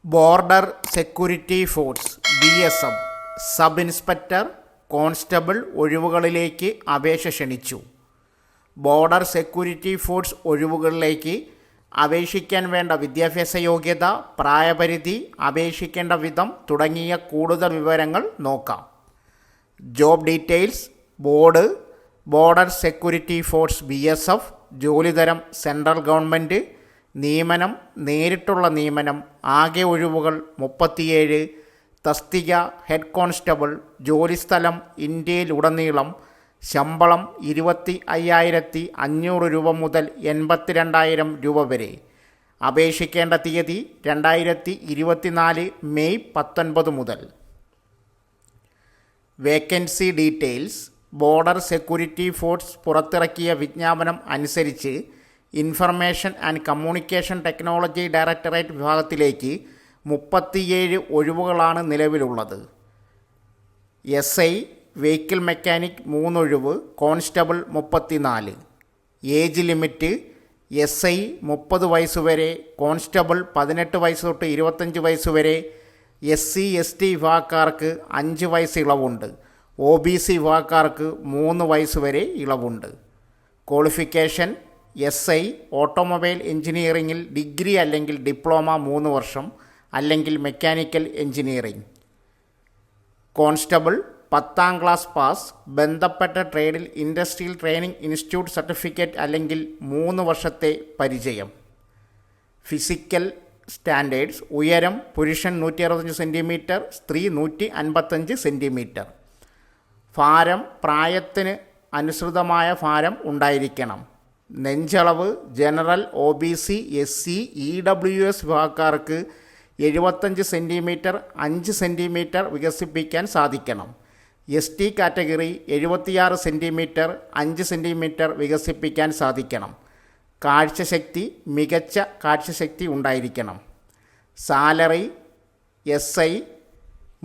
Border security force BSF sub inspector constable ഒഴിവുകളിലേക്ക് അപേക്ഷ ക്ഷണിച്ചു. ബോർഡർ സെക്യൂരിറ്റി ഫോഴ്സ് ഒഴിവുകളിലേക്ക് അപേക്ഷിക്കാൻ വേണ്ട വിദ്യാഭ്യാസ യോഗ്യത, പ്രായപരിധി, അപേക്ഷിക്കേണ്ട വിധം തുടങ്ങിയ കൂടുതൽ വിവരങ്ങൾ നോക്കാം. Job details. Border security force BSF. ജോലിതരം സെൻട്രൽ ഗവൺമെൻറ്. നിയമനം നേരിട്ടുള്ള നിയമനം. ആകെ ഒഴിവുകൾ 37. തസ്തിക ഹെഡ് കോൺസ്റ്റബിൾ. ജോലിസ്ഥലം ഇന്ത്യയിലുടനീളം. ശമ്പളം 25,500 രൂപ മുതൽ 82,000 രൂപ വരെ. അപേക്ഷിക്കേണ്ട തീയതി 2024 മെയ് 19 മുതൽ. Vacancy details. Border security force പുറത്തിറക്കിയ വിജ്ഞാപനം അനുസരിച്ച് information and communication technology directorate വിഭാഗത്തിലേക്ക് 37 ഒഴിവുകളാണ് നിലവിലുള്ളത്. SI വെഹിക്കിൾ മെക്കാനിക് 3 ഒഴിവ്, കോൺസ്റ്റബിൾ 34. ഏജ് ലിമിറ്റ് SI 30 വയസ്സ് വരെ, കോൺസ്റ്റബിൾ 18 വയസ്സ് തൊട്ട് 25 വയസ്സ് വരെ. SC ST വിഭാഗക്കാർക്ക് 5 വയസ്സ് ഇളവുണ്ട്. OBC വിഭാഗക്കാർക്ക് 3 വയസ്സ് വരെ ഇളവുണ്ട്. ക്വാളിഫിക്കേഷൻ SI ഓട്ടോമൊബൈൽ എഞ്ചിനീയറിംഗിൽ ഡിഗ്രി അല്ലെങ്കിൽ ഡിപ്ലോമ 3 വർഷം അല്ലെങ്കിൽ mechanical engineering. Constable 10ാം class pass. ബന്ധപ്പെട്ട ട്രേഡിൽ ഇൻഡസ്ട്രിയൽ ട്രെയിനിങ് ഇൻസ്റ്റിറ്റ്യൂട്ട് സർട്ടിഫിക്കറ്റ് അല്ലെങ്കിൽ 3 വർഷത്തെ പരിചയം. Physical standards. ഉയരം പുരുഷൻ 165 സെൻറ്റിമീറ്റർ, സ്ത്രീ 155 സെൻറ്റിമീറ്റർ. ഭാരം പ്രായത്തിന് അനുസൃതമായ ഭാരം ഉണ്ടായിരിക്കണം. നെഞ്ചളവ് ജനറൽ, OBC, SC, EWS വിഭാഗക്കാർക്ക് 75 സെൻറ്റിമീറ്റർ 5 സെൻറ്റിമീറ്റർ വികസിപ്പിക്കാൻ സാധിക്കണം. ST കാറ്റഗറി 76 സെൻറ്റിമീറ്റർ 5 സെൻറ്റിമീറ്റർ വികസിപ്പിക്കാൻ സാധിക്കണം. കാഴ്ചശക്തി മികച്ച കാഴ്ചശക്തി ഉണ്ടായിരിക്കണം. സാലറി SI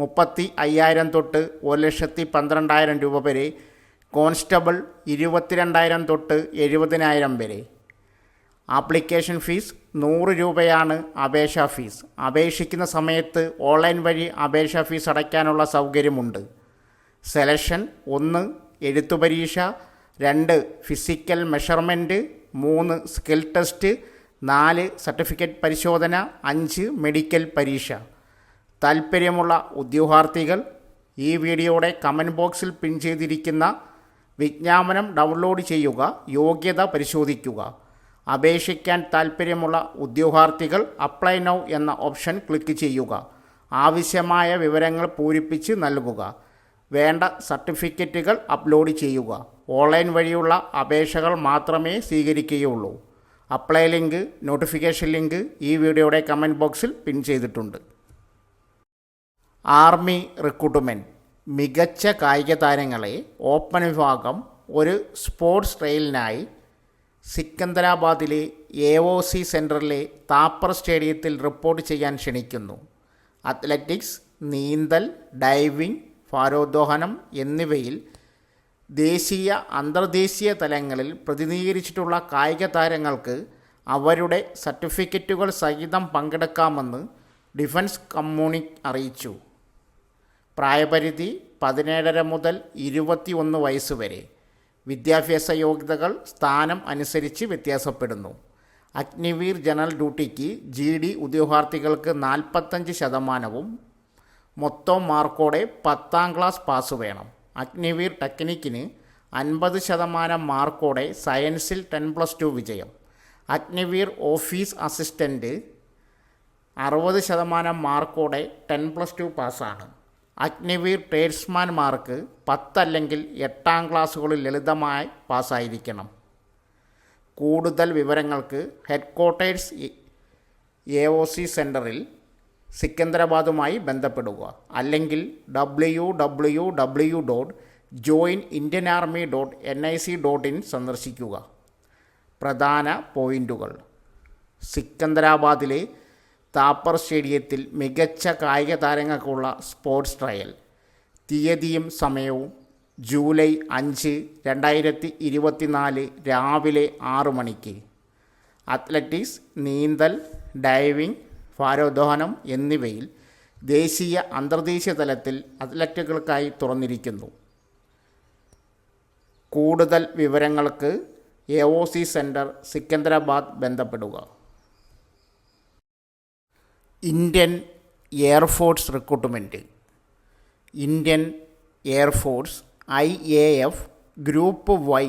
35,000 തൊട്ട് 1,12,000 രൂപ വരെ. കോൺസ്റ്റബിൾ 22,000 തൊട്ട് 70,000 വരെ. ആപ്ലിക്കേഷൻ ഫീസ് 100 രൂപയാണ് അപേക്ഷാ ഫീസ്. അപേക്ഷിക്കുന്ന സമയത്ത് ഓൺലൈൻ വഴി അപേക്ഷാ ഫീസ് അടയ്ക്കാനുള്ള സൗകര്യമുണ്ട്. സെലക്ഷൻ: 1 എഴുത്തു പരീക്ഷ, 2 physical measurement, 3 skill test, 4 certificate പരിശോധന, 5 മെഡിക്കൽ പരീക്ഷ. താൽപ്പര്യമുള്ള ഉദ്യോഗാർത്ഥികൾ ഈ വീഡിയോയുടെ കമൻറ്റ് ബോക്സിൽ പിൻ ചെയ്തിരിക്കുന്ന വിജ്ഞാപനം ഡൗൺലോഡ് ചെയ്യുക, യോഗ്യത പരിശോധിക്കുക. അപേക്ഷിക്കാൻ താൽപ്പര്യമുള്ള ഉദ്യോഗാർത്ഥികൾ അപ്ലൈ നൗ എന്ന ഓപ്ഷൻ ക്ലിക്ക് ചെയ്യുക. ആവശ്യമായ വിവരങ്ങൾ പൂരിപ്പിച്ച് നൽകുക. വേണ്ട സർട്ടിഫിക്കറ്റുകൾ അപ്ലോഡ് ചെയ്യുക. ഓൺലൈൻ വഴിയുള്ള അപേക്ഷകൾ മാത്രമേ സ്വീകരിക്കുകയുള്ളൂ. അപ്ലൈ ലിങ്ക്, നോട്ടിഫിക്കേഷൻ ലിങ്ക് ഈ വീഡിയോയുടെ കമൻറ്റ് ബോക്സിൽ പിൻ ചെയ്തിട്ടുണ്ട്. Army recruitment. മികച്ച കായിക താരങ്ങളെ ഓപ്പൺ വിഭാഗം ഒരു സ്പോർട്സ് ട്രയലിനായി സിക്കന്ദരാബാദിലെ AOC സെൻറ്ററിലെ താപ്പർ സ്റ്റേഡിയത്തിൽ റിപ്പോർട്ട് ചെയ്യാൻ ക്ഷണിക്കുന്നു. അത്ലറ്റിക്സ്, നീന്തൽ, ഡൈവിംഗ്, ഭാരോദ്വഹനം എന്നിവയിൽ ദേശീയ അന്തർദേശീയ തലങ്ങളിൽ പ്രതിനിധീകരിച്ചിട്ടുള്ള കായിക താരങ്ങൾക്ക് അവരുടെ സർട്ടിഫിക്കറ്റുകൾ സഹിതം പങ്കെടുക്കാമെന്ന് ഡിഫൻസ് കമ്മ്യൂണി അറിയിച്ചു. പ്രായപരിധി 17 മുതൽ 21 വയസ്സ് വരെ. വിദ്യാഭ്യാസ യോഗ്യതകൾ സ്ഥാനം അനുസരിച്ച് വ്യത്യാസപ്പെടുന്നു. അഗ്നിവീർ ജനറൽ ഡ്യൂട്ടിക്ക് GD ഉദ്യോഗാർത്ഥികൾക്ക് 45% മൊത്തം മാർക്കോടെ 10ാം ക്ലാസ് പാസ് വേണം. അഗ്നിവീർ ടെക്നിക്കിന് 50% മാർക്കോടെ സയൻസിൽ 10+2 വിജയം. അഗ്നിവീർ ഓഫീസ് അസിസ്റ്റൻ്റ് 60% മാർക്കോടെ 10+2 പാസ്സാണ്. അഗ്നിവീർ ട്രേഡ്സ്മാൻമാർക്ക് 10 അല്ലെങ്കിൽ 8ാം ക്ലാസ്സുകളിൽ ലളിതമായി പാസ്സായിരിക്കണം. കൂടുതൽ വിവരങ്ങൾക്ക് ഹെഡ്ക്വാർട്ടേഴ്സ് AOC സെൻറ്ററിൽ സിക്കന്ദരാബാദുമായി ബന്ധപ്പെടുക. അല്ലെങ്കിൽ www.joinindianarmy.nic.in സന്ദർശിക്കുക. പ്രധാന പോയിൻ്റുകൾ. സിക്കന്ദരാബാദിലെ താപ്പർ സ്റ്റേഡിയത്തിൽ മികച്ച കായിക താരങ്ങൾക്കുള്ള സ്പോർട്സ് ട്രയൽ. തീയതിയും സമയവും ജൂലൈ 5, 2024 രാവിലെ 6 മണിക്ക്. അത്ലറ്റിക്സ്, നീന്തൽ, ഡൈവിംഗ്, ഭാരോദ്വഹനം എന്നിവയിൽ ദേശീയ അന്തർദേശീയ തലത്തിൽ അത്ലറ്റുകൾക്കായി തുറന്നിരിക്കുന്നു. കൂടുതൽ വിവരങ്ങൾക്ക് AOC സെൻറ്റർ സിക്കന്ദരാബാദ് ബന്ധപ്പെടുക. Indian air force recruitment. Indian air force IAF group Y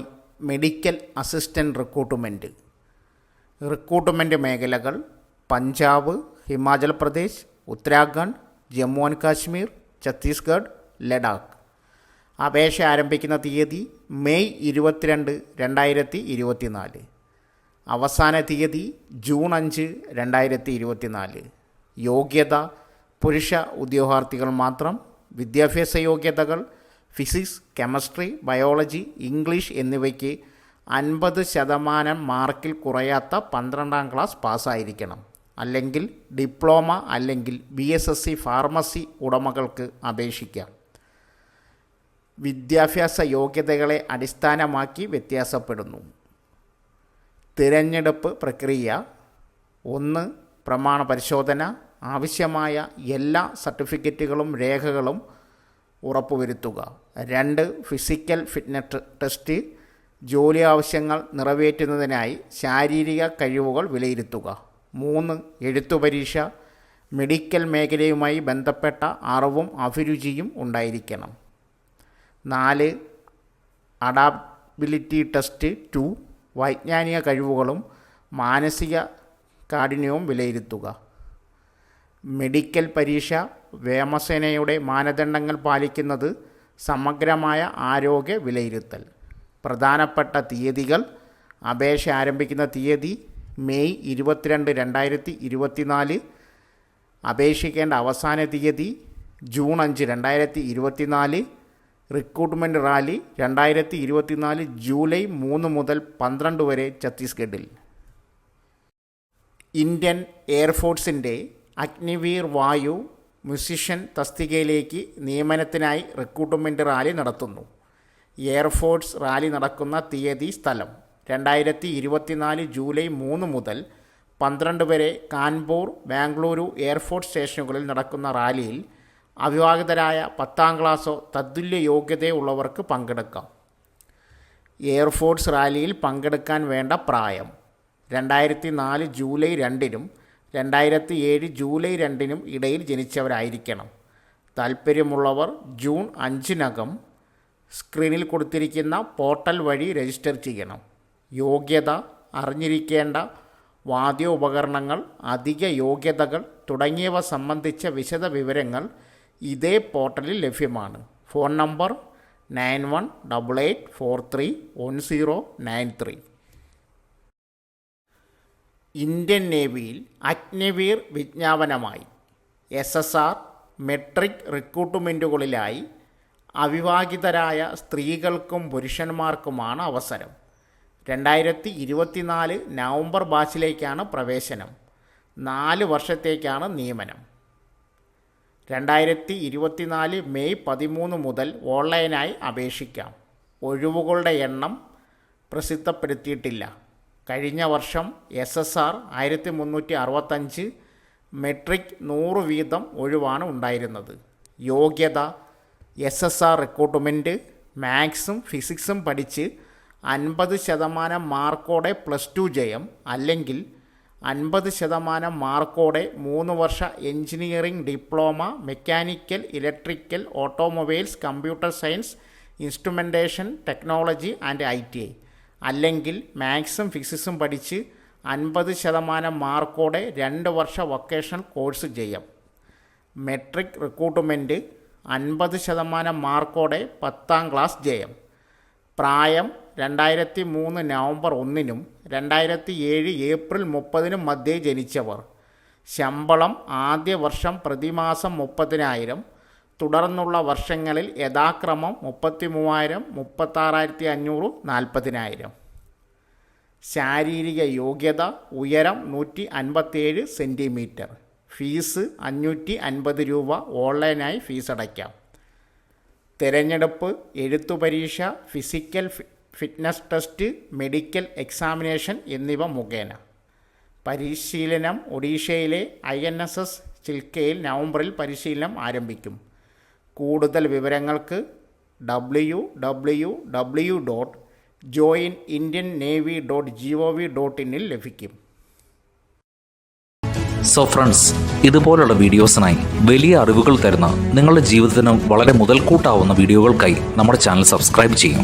medical assistant recruitment. Recruitment മേഖലകൾ പഞ്ചാബ്, ഹിമാചൽ പ്രദേശ്, ഉത്തരാഖണ്ഡ്, ജമ്മു ആൻഡ് കാശ്മീർ, ഛത്തീസ്ഗഡ്, ലഡാക്ക്. അപേക്ഷ ആരംഭിക്കുന്ന തീയതി മെയ് 22, 2024. അവസാന തീയതി ജൂൺ 5, 2024. യോഗ്യത പുരുഷ ഉദ്യോഗാർത്ഥികൾ മാത്രം. വിദ്യാഭ്യാസ യോഗ്യതകൾ ഫിസിക്സ്, കെമിസ്ട്രി, ബയോളജി, ഇംഗ്ലീഷ് എന്നിവയ്ക്ക് 50% മാർക്കിൽ കുറയാത്ത 12ാം ക്ലാസ് പാസ്സായിരിക്കണം. അല്ലെങ്കിൽ ഡിപ്ലോമ അല്ലെങ്കിൽ BSSC ഫാർമസി ഉടമകൾക്ക് അപേക്ഷിക്കാം. വിദ്യാഭ്യാസ യോഗ്യതകളെ അടിസ്ഥാനമാക്കി വ്യത്യാസപ്പെടുന്നു. തിരഞ്ഞെടുപ്പ് പ്രക്രിയ: 1. പ്രമാണ പരിശോധന. ആവശ്യമായ എല്ലാ സർട്ടിഫിക്കറ്റുകളും രേഖകളും ഉറപ്പുവരുത്തുക. 2. Physical fitness test. ജോലി ആവശ്യങ്ങൾ നിറവേറ്റുന്നതിനായി ശാരീരിക കഴിവുകൾ വിലയിരുത്തുക. 3. എഴുത്തു പരീക്ഷ. മെഡിക്കൽ മേഖലയുമായി ബന്ധപ്പെട്ട അറിവും അഭിരുചിയും ഉണ്ടായിരിക്കണം. 4. Adaptability test 2. വൈജ്ഞാനിക കഴിവുകളും മാനസിക കാഠിന്യവും വിലയിരുത്തുക. മെഡിക്കൽ പരീക്ഷ. വ്യോമസേനയുടെ മാനദണ്ഡങ്ങൾ പാലിക്കുന്നത്. സമഗ്രമായ ആരോഗ്യ വിലയിരുത്തൽ. പ്രധാനപ്പെട്ട തീയതികൾ: അപേക്ഷ ആരംഭിക്കുന്ന തീയതി മെയ് 22, 2024. അപേക്ഷിക്കേണ്ട അവസാന തീയതി ജൂൺ 5, 2024. റിക്രൂട്ട്മെൻറ്റ് റാലി 2024 ജൂലൈ 3 മുതൽ 12 വരെ ഛത്തീസ്ഗഡിൽ. ഇന്ത്യൻ എയർഫോഴ്സിൻ്റെ അഗ്നിവീർ വായു മ്യൂസിഷ്യൻ തസ്തികയിലേക്ക് നിയമനത്തിനായി റിക്രൂട്ട്മെൻറ്റ് റാലി നടത്തുന്നു. എയർഫോഴ്സ് റാലി നടക്കുന്ന തീയതി, സ്ഥലം: 2024 ജൂലൈ 3 മുതൽ 12 വരെ കാൺപൂർ, ബാംഗ്ലൂരു എയർഫോഴ്സ് സ്റ്റേഷനുകളിൽ നടക്കുന്ന റാലിയിൽ അവിവാഹിതരായ 10ാം ക്ലാസ്സോ തത്തുല്യ യോഗ്യതയുള്ളവർക്ക് പങ്കെടുക്കാം. എയർഫോഴ്സ് റാലിയിൽ പങ്കെടുക്കാൻ വേണ്ട പ്രായം: 2004 ജൂലൈ 2-നും 2007 ജൂലൈ 2-നും ഇടയിൽ ജനിച്ചവരായിരിക്കണം. താൽപ്പര്യമുള്ളവർ ജൂൺ 5-നകം സ്ക്രീനിൽ കൊടുത്തിരിക്കുന്ന പോർട്ടൽ വഴി രജിസ്റ്റർ ചെയ്യണം. യോഗ്യത: അറിഞ്ഞിരിക്കേണ്ട വാദ്യോപകരണങ്ങൾ, അധിക യോഗ്യതകൾ തുടങ്ങിയവ സംബന്ധിച്ച വിശദ വിവരങ്ങൾ ഇതേ പോർട്ടലിൽ ലഭ്യമാണ്. Phone number 9188431093. ഇന്ത്യൻ നേവിയിൽ അഗ്നിവീർ വിജ്ഞാപനമായി. SSR മെട്രിക് റിക്രൂട്ട്മെൻറ്റുകളിലായി അവിവാഹിതരായ സ്ത്രീകൾക്കും പുരുഷന്മാർക്കുമാണ് അവസരം. 2024 നവംബർ ബാച്ചിലേക്കാണ് പ്രവേശനം. 4 വർഷത്തേക്കാണ് നിയമനം. 2024 മെയ് 13 മുതൽ ഓൺലൈനായി അപേക്ഷിക്കാം. ഒഴിവുകളുടെ എണ്ണം പ്രസിദ്ധപ്പെടുത്തിയിട്ടില്ല. കഴിഞ്ഞ വർഷം SSR 1365, മെട്രിക് 100 വീതം ഒഴിവാണ് ഉണ്ടായിരുന്നത്. യോഗ്യത: SSR റിക്രൂട്ട്മെൻറ്റ് മാത്സും ഫിസിക്സും പഠിച്ച് 50% മാർക്കോടെ +2 ജയം, അല്ലെങ്കിൽ 50% മാർക്കോടെ 3 വർഷ engineering diploma, mechanical, electrical, automobiles, computer science, instrumentation technology and ITI, അല്ലെങ്കിൽ മാത്സും ഫിസിക്സും പഠിച്ച് 50% മാർക്കോടെ 2 വർഷ വൊക്കേഷണൽ കോഴ്സ് ജയം. മെട്രിക് റിക്രൂട്ട്മെൻറ്റ് 50% മാർക്കോടെ 10ാം ക്ലാസ് ജയം. പ്രായം 2003 നവംബർ 1-നും 2007 ഏപ്രിൽ 30-നും മധ്യേ ജനിച്ചവർ. ശമ്പളം: ആദ്യ വർഷം പ്രതിമാസം 30,000, തുടർന്നുള്ള വർഷങ്ങളിൽ യഥാക്രമം 33,000, 36,500, 40,000. ശാരീരിക യോഗ്യത: ഉയരം 157 സെൻറ്റിമീറ്റർ. ഫീസ് 550 രൂപ. ഓൺലൈനായി ഫീസ് അടയ്ക്കാം. തിരഞ്ഞെടുപ്പ്: എഴുത്തു പരീക്ഷ, physical fitness test, medical examination എന്നിവ മുഖേന. പരിശീലനം ഒഡീഷയിലെ INSS ചിൽക്കയിൽ നവംബറിൽ പരിശീലനം ആരംഭിക്കും. കൂടുതൽ വിവരങ്ങൾക്ക് www.joinindiannavy.gov.in ലഭിക്കും. സോ ഫ്രണ്ട്സ്, ഇതുപോലുള്ള വീഡിയോസിനായി വലിയ അറിവുകൾ തരുന്ന നിങ്ങളുടെ ജീവിതത്തിന് വളരെ മുതൽക്കൂട്ടാവുന്ന വീഡിയോകൾക്കായി നമ്മുടെ ചാനൽ സബ്സ്ക്രൈബ് ചെയ്യും.